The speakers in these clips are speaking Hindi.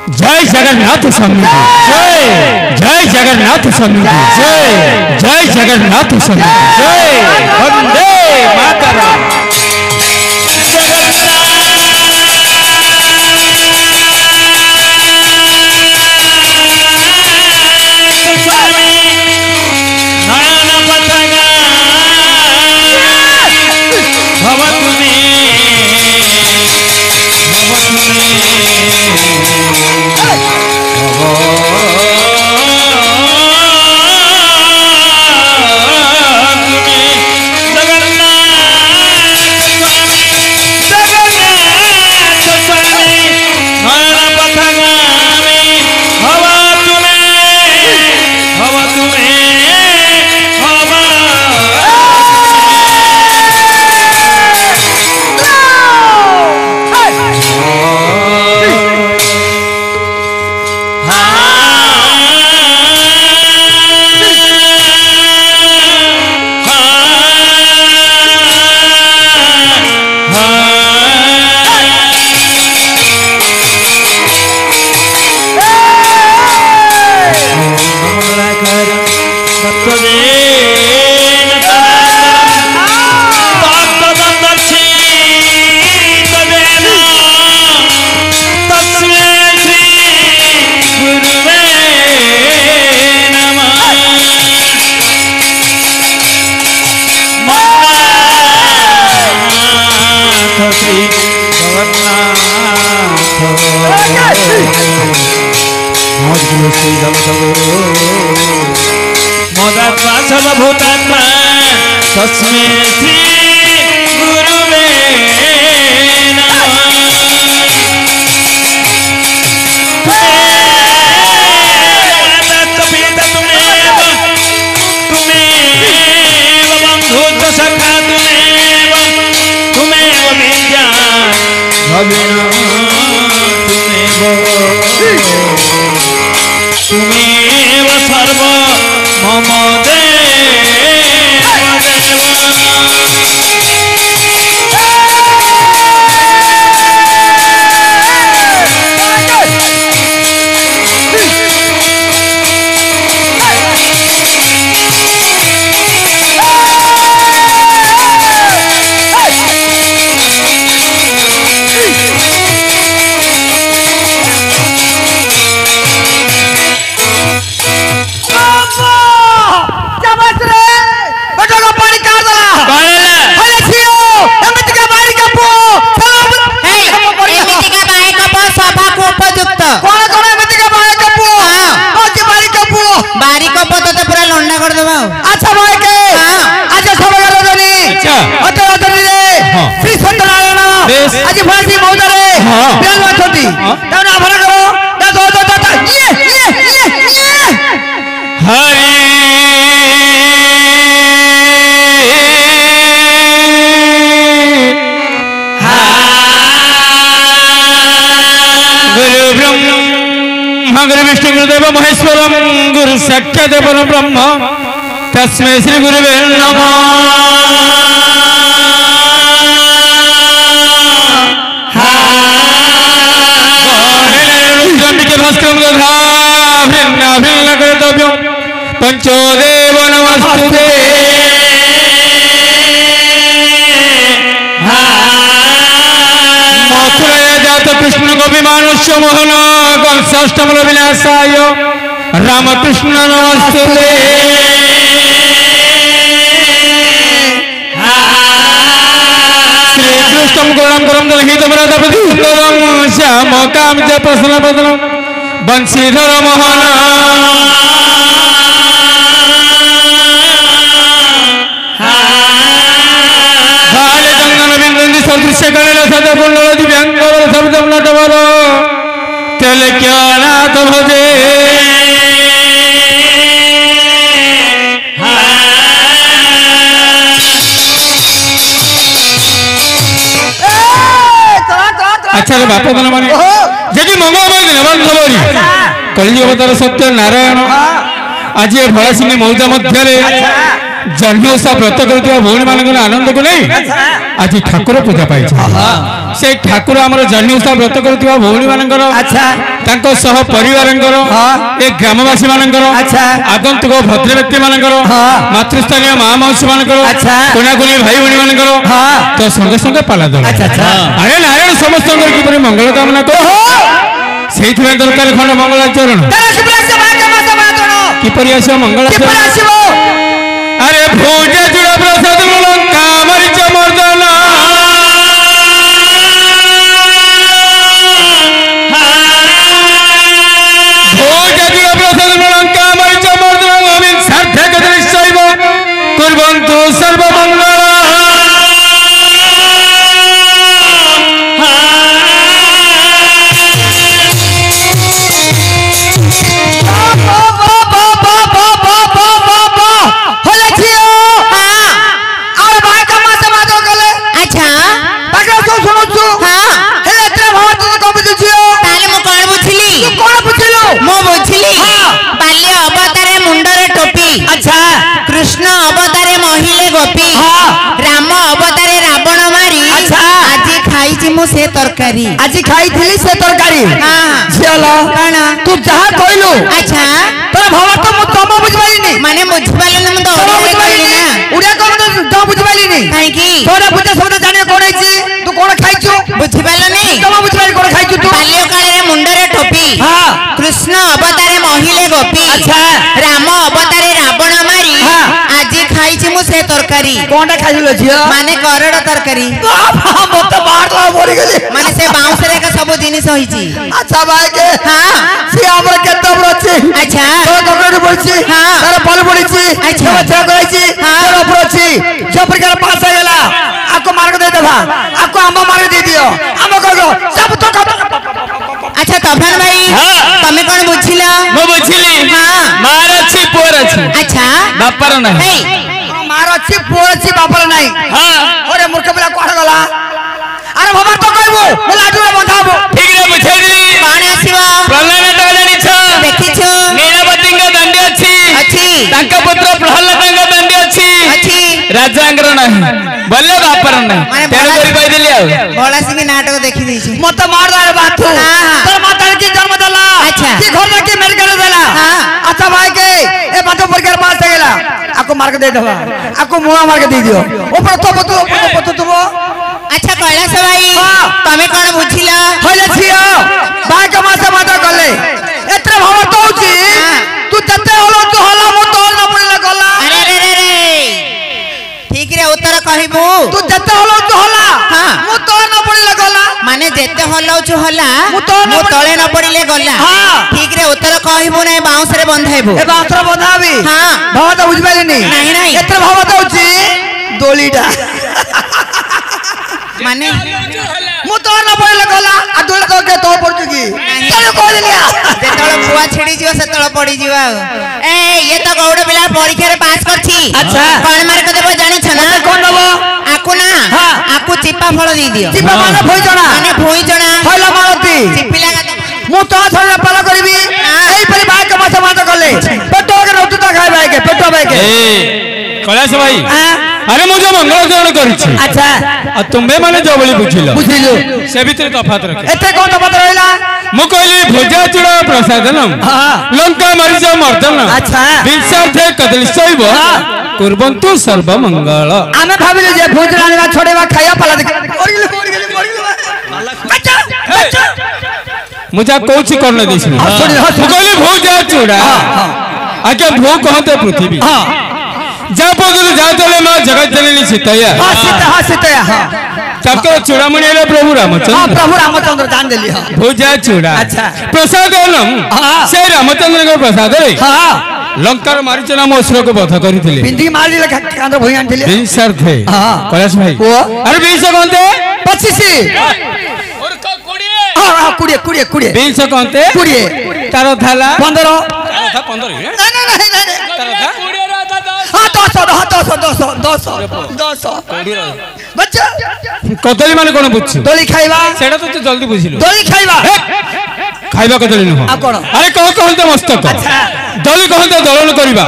जय जगन्नाथ स्वामी जय जय जगन्नाथ स्वामी जय जय जगन्नाथ स्वामी जय वंदे मातरम। मोदात्मा सर्वभूतात्मा तस्मै श्री गुरुवे नमः। पिता तुमेव बन्धुश्च सखा तुमेव विद्या भगिनी तुमेव सर्व मम आज फांसी मौजरे बेल छोटी तब ना भरा करो ना दो ये हरि गुरु ब्रह्मा गुरु विष्णु गुरुदेव महेश्वरम गुरु साक्षात् परब्रह्म तस्मै श्री गुरुवे नमः। पंचोदेव नमस्ते मथुरा जात कृष्ण गोपीमानुष्य मोहन कंसाष्टम विनाशाय रामकृष्ण नमस्ते। श्रीकृष्ण गुणम गुरम दलहितमराधपति श्याम काम च प्रसन्नवदनम बंशीधर मोहन सदृश्य करेला सदा पुण्य दिव्यांग शब्द नटवर तेले क्या नाथ भजे अच्छा रे बाप मन माने जेकी मंगलमय दिन बंधवरी कलियुग अवतार सत्य नारायण आज भड़ासिंह मौजा मध्य जन्म उत्सव व्रत कर भौणी मान आनंद को नहीं आज ठाकुर पूजा पाई से ठाकुर आम जन्म उत्सव व्रत कर भौणी मान परिवार ए ग्रामवासी मान आगंतुक भद्र व्यक्ति मान मातृस्थानीय माँ मौसी मान कोणाकुनी भाई भौणी मान तो संगे संगे पाला दल अरे नारायण समस्त किपर मंगल कामना से दरकार खंड मंगलाचरण किपर आस मंगलाचरण अरे भोज जुड़ा प्रसाद लंका मरीच मर्दन भोज जुड़ा प्रसाद लंका मरीच मर्दन अमित सार्थक दृश्यैव कुर्वन्तु सर्वमंगल कृष्ण अवतारे महिले गोपी राम अवतारे रावण मारी आज खाई मु से तरकारी आज खाई से तरकारी तू जहाँ कहलु अच्छा तोरा भाव तो मु तम बुझबाइनी माने बुझबाले न तो ओडिया कहली ना उड़िया कम तो बुझबाइनी काहे की तोरा बुझे शब्द जाने कोन आइछि तू कोन खाइछु बुझबाले नहीं तम बुझबाइनी कोन खाइछु तू बाल्य काले रे मुंडरे टोपी कृष्ण अवतारे महिले गोपी अच्छा राम अवतारे रावण मारी आज खाई मु से तरकारी कोनटा खाइलो झियो माने करड़ तरकारी मत बाहर तो बोली गेली माने से बाउंस रे का सब जिनिस होईची अच्छा भाई के हां से हमर केते बरछि अच्छा तो दगड़ बरछि तार फल बरछि अच्छा बच्चा करछि तार बरछि जो प्रकार पास गेला आपको मार्ग दे देबा आपको आम मार्ग दे दियो आम कहो सब तो अच्छा तफान भाई तमे कोन बुझिला मो बुझिली हां मार अछि पोर अछि अच्छा बापर नहीं मार अछि पोर अछि बापर नहीं हां अरे मूर्ख पिला कोठ गला अरे बाबा तो कहबो मैं लाडू रे बंधाबो ठीक रे बुझेली कोन आसीबो प्रहलाद तो जानि छ देखिछु नीलवती दंडी अछि अछि तांका पुत्र प्रहलाद दंडी अछि अछि राजांगर नहीं बोले बापर नहीं तेरे कोई पाई दिली आ भोला सिंह नाटक देखि दैछि मत मार रे बाथू तोर माता के जन्म दला अच्छा की घर के मेडिकल दला अच्छा भाई के ए बातो पर के पास गेला आपको मार के दे देबा आपको मुआ मार के दे दियो ऊपर तो बतू ऊपर तो अच्छा कैलाश भाई तमे कोन बुझिला होले छियो बाय के माता माता गले एत्रे भाव तो होची तू जते होलो तू होला मु तो न पड़ले गला अरे रे रे रे ठीक रे उत्तर कहिबू तू जते होलो तू होला मु तो न पड़ले गला माने जेते होलो छु होला मु तळे न पड़िले गला ठीक रे उत्तर कहिबू नै बाउंस रे बंधाइबू ए बाउंस रे बंधाबी हां भाव तो बुझबैली नहीं नहीं एत्रे भाव तो होची दोलीडा माने मु तो न पड़ले गला आ दोले तो के तो पड़छु की चलो कह लिया जेतळे पुआ छिड़ी जिवो सेतळे पड़ी जिवो ए ये तो गौड़ बिला परीक्षा रे पास करछि अच्छा कोन मार्क देबो जानि छ ना कोन देबो आकु ना आकु चिपा फल दे दियो चिपा माने भोई जणा फल मारती चिपिला मु तो थोड़ा पाला करबी एई परि बाय के माथा माथा गले पेटो के रोटी तो खाय बाय के पेटो बाय के ए कैलाश भाई अरे मुझे मंगलाचरण करिछि अच्छा आ तुम्बे माने जो बोली बुझिलो से भीतर तफात रखे एते कोन तफात रहला मु कहली भोजा चूड़ा प्रसादनम लंका मरीच मर्दन अच्छा विंशार्थे कदली शैव कुर्वन्तु सर्वमंगल आमे भाबिले जे भोज राणीवा छोड़ेवा खाया पाला देख बच्चा मुझे कोची करने देछि मु कहली भोजा चूड़ा आके भो कहते पृथ्वी जा पगल जातले मां जगत जननी सीतया सीतया तकर चूड़ामणि रे प्रभु रामचंद्र जान देली भोजा चूड़ा अच्छा प्रसादनम से रामचंद्र के प्रसाद रे लंकार मारीच नाम असुर को वध करिथिले बिंदी मारी ले कांद भई आनथिले विंशार्थे कैलाश भाई अरे विंश कहते 25 और कुड़िए विंश कहते कुड़िए तारो थाला 15 तारो था 15 नहीं तारो था हां तो ଦଶ ବଚ୍ଚା କଦଳୀ ମାନେ କଣ ବୁଝଛୁ ଦୋଳି ଖାଇବା ସେଟା ତ ତୁ ଜଲ୍ଦି ବୁଝିଲୁ ଦୋଳି ଖାଇବା ଖାଇବା କଦଳୀ ନୁହଁ ଆଉ କଣ? ଆରେ କହ କହନ୍ତେ ମସ୍ତକ ଦଳି କହନ୍ତେ ଦଳନ କରିବା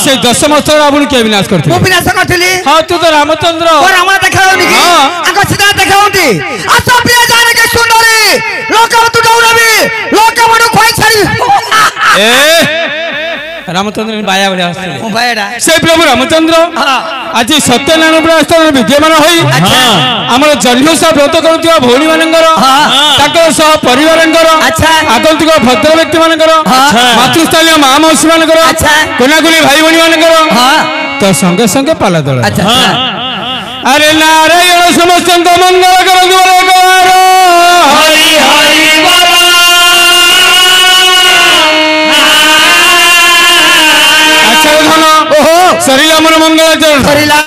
ସେ 10 ମସ୍ତକ ଆପଣ କିଏ ବିନାଶ ମୁଁ କରିଥିଲେ ବିନାଶ କରିଥିଲି ହଁ ତୁ ତ ରାମଚନ୍ଦ୍ର ରାମ ଦେଖାଉନି କି ଆଗ ସିଧା ଦେଖାଉନ୍ତି ଆସ ପ୍ରିୟ ଜାନକୀ ସୁନ୍ଦରୀ ଲୋକମତୁ ଦୌଡ଼ବି ଲୋକମତୁ ଖୋଇ ଛାଡ଼ି ଏ ରାମଚନ୍ଦ୍ର ବାୟା ଭଳିଆ ଆସିଥିଲେ ମୁଁ ଭାଇଡା ସେ ପ୍ରଭୁ ରାମଚନ୍ଦ୍ର ଆଜି ସତ୍ୟନାରାୟଣ ବ୍ରହ୍ମାସ୍ତ୍ରରେ ବିଦ୍ୟମାନ ହୋଇ ଆମର ଜହ୍ନୋଷା ବ୍ରତ କରୁଥିବା ଭଉଣୀ ମାନଙ୍କର ତାଙ୍କ ସହ ପରିବାରଙ୍କର ଆଗନ୍ତୁକ ଭଦ୍ର ବ୍ୟକ୍ତି ମାନଙ୍କର ମାତୃସ୍ଥାନୀୟ ମା ମଉସୀ ମାନଙ୍କର କୁନାକୁନି ଭାଇ ଭଉଣୀ ମାନଙ୍କର ତ ସଙ୍ଗେ ସଙ୍ଗେ ପାଲା ଦଳ ଆରେ ନାରାୟଣ ସମସ୍ତଙ୍କ ମଙ୍ଗଳ କରନ୍ତୁ ହରି ହରି ଆଚ୍ଛା ଧନ ସରିଲା ଆମର ମଙ୍ଗଳାଚରଣ